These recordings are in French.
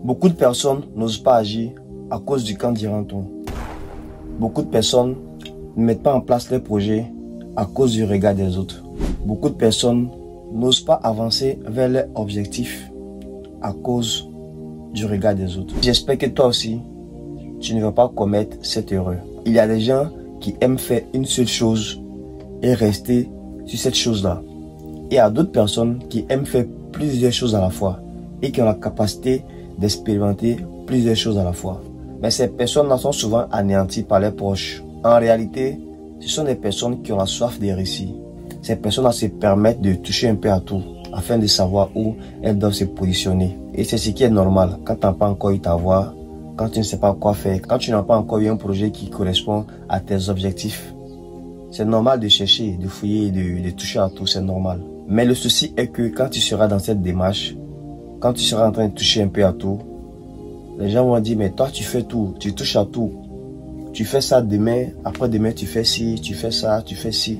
Beaucoup de personnes n'osent pas agir à cause du qu'en dira-t-on. Beaucoup de personnes ne mettent pas en place leurs projets à cause du regard des autres. Beaucoup de personnes n'osent pas avancer vers leurs objectifs à cause du regard des autres. J'espère que toi aussi, tu ne vas pas commettre cette erreur. Il y a des gens qui aiment faire une seule chose et rester sur cette chose-là. Et il y a d'autres personnes qui aiment faire plusieurs choses à la fois et qui ont la capacité d'expérimenter plusieurs choses à la fois. Mais ces personnes-là sont souvent anéanties par leurs proches. En réalité, ce sont des personnes qui ont la soif des récits. Ces personnes-là se permettent de toucher un peu à tout afin de savoir où elles doivent se positionner. Et c'est ce qui est normal quand tu n'as pas encore eu ta voix, quand tu ne sais pas quoi faire, quand tu n'as pas encore eu un projet qui correspond à tes objectifs. C'est normal de chercher, de fouiller, de toucher à tout, c'est normal. Mais le souci est que quand tu seras dans cette démarche, quand tu seras en train de toucher un peu à tout, les gens vont dire, mais toi tu fais tout, tu touches à tout. Tu fais ça demain, après-demain tu fais ci, tu fais ça, tu fais ci.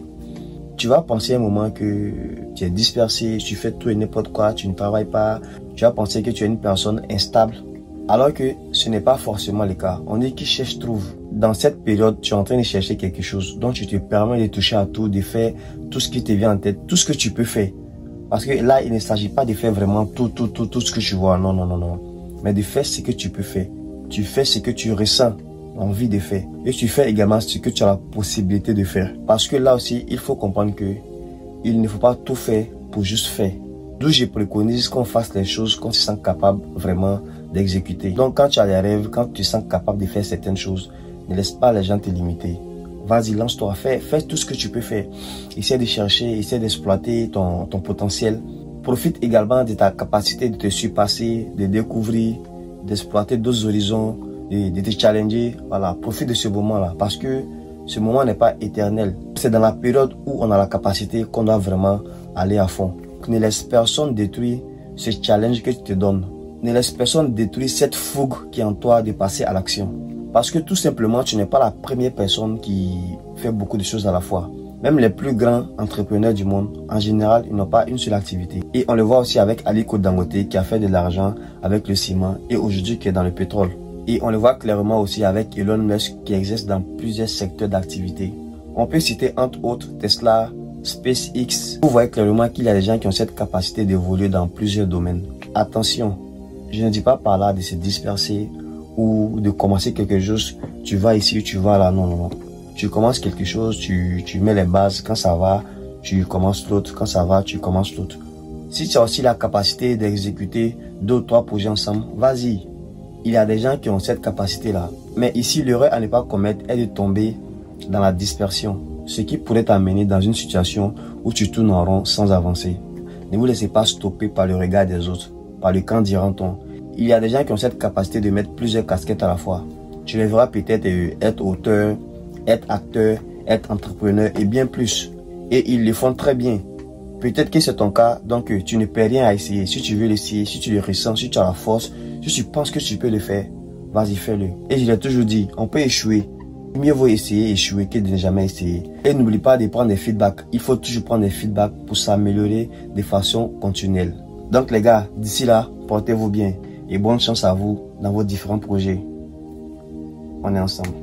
Tu vas penser un moment que tu es dispersé, tu fais tout et n'importe quoi, tu ne travailles pas. Tu vas penser que tu es une personne instable. Alors que ce n'est pas forcément le cas. On dit qui cherche trouve. Dans cette période, tu es en train de chercher quelque chose. Donc tu te permets de toucher à tout, de faire tout ce qui te vient en tête, tout ce que tu peux faire. Parce que là, il ne s'agit pas de faire vraiment tout ce que tu vois. Non, non, non, non. Mais de faire ce que tu peux faire. Tu fais ce que tu ressens envie de faire. Et tu fais également ce que tu as la possibilité de faire. Parce que là aussi, il faut comprendre que il ne faut pas tout faire pour juste faire. D'où je préconise qu'on fasse les choses qu'on se sent capable vraiment d'exécuter. Donc quand tu as des rêves, quand tu te sens capable de faire certaines choses, ne laisse pas les gens te limiter. Vas-y, lance-toi, fais tout ce que tu peux faire. Essaie de chercher, essaie d'exploiter ton potentiel. Profite également de ta capacité de te surpasser, de découvrir, d'exploiter d'autres horizons, de te challenger. Voilà, profite de ce moment-là parce que ce moment n'est pas éternel. C'est dans la période où on a la capacité qu'on doit vraiment aller à fond. Ne laisse personne détruire ce challenge que tu te donnes. Ne laisse personne détruire cette fougue qui est en toi de passer à l'action. Parce que tout simplement, tu n'es pas la première personne qui fait beaucoup de choses à la fois. Même les plus grands entrepreneurs du monde, en général, ils n'ont pas une seule activité. Et on le voit aussi avec Aliko Dangote qui a fait de l'argent avec le ciment et aujourd'hui qui est dans le pétrole. Et on le voit clairement aussi avec Elon Musk qui exerce dans plusieurs secteurs d'activité. On peut citer entre autres Tesla, SpaceX. Vous voyez clairement qu'il y a des gens qui ont cette capacité d'évoluer dans plusieurs domaines. Attention, je ne dis pas par là de se disperser ou de commencer quelque chose. Tu vas ici, tu vas là. Non, non, non. Tu commences quelque chose, tu mets les bases. Quand ça va, tu commences l'autre. Quand ça va, tu commences l'autre. Si tu as aussi la capacité d'exécuter 2 ou 3 projets ensemble, vas-y. Il y a des gens qui ont cette capacité-là. Mais ici, l'erreur à ne pas commettre est de tomber dans la dispersion. Ce qui pourrait t'amener dans une situation où tu tournes en rond sans avancer. Ne vous laissez pas stopper par le regard des autres, par le qu'en dira-t-on. Il y a des gens qui ont cette capacité de mettre plusieurs casquettes à la fois. Tu les verras peut-être être auteur, être acteur, être entrepreneur et bien plus. Et ils le font très bien. Peut-être que c'est ton cas, donc tu ne perds rien à essayer. Si tu veux l'essayer, si tu le ressens, si tu as la force, si tu penses que tu peux le faire, vas-y, fais-le. Et je l'ai toujours dit, on peut échouer. Mieux vaut essayer et échouer que de ne jamais essayer. Et n'oublie pas de prendre des feedbacks. Il faut toujours prendre des feedbacks pour s'améliorer de façon continuelle. Donc les gars, d'ici là, portez-vous bien et bonne chance à vous dans vos différents projets. On est ensemble.